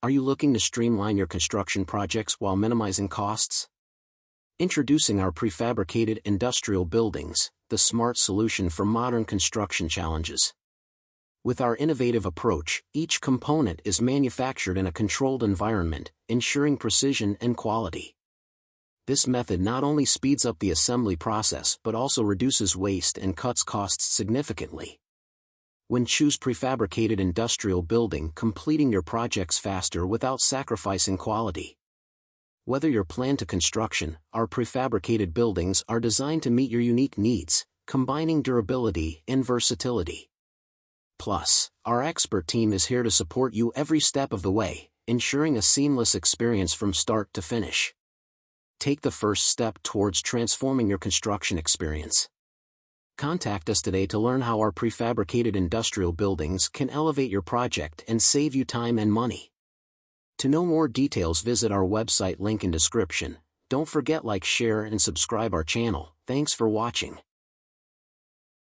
Are you looking to streamline your construction projects while minimizing costs? Introducing our prefabricated industrial buildings, the smart solution for modern construction challenges. With our innovative approach, each component is manufactured in a controlled environment, ensuring precision and quality. This method not only speeds up the assembly process but also reduces waste and cuts costs significantly. When choose prefabricated industrial building, completing your projects faster without sacrificing quality. Whether you're plan to construction, our prefabricated buildings are designed to meet your unique needs, combining durability and versatility. Plus, our expert team is here to support you every step of the way, ensuring a seamless experience from start to finish. Take the first step towards transforming your construction experience. Contact us today to learn how our prefabricated industrial buildings can elevate your project and save you time and money. To know more details, visit our website, link in description. Don't forget, like, share and subscribe our channel. Thanks for watching.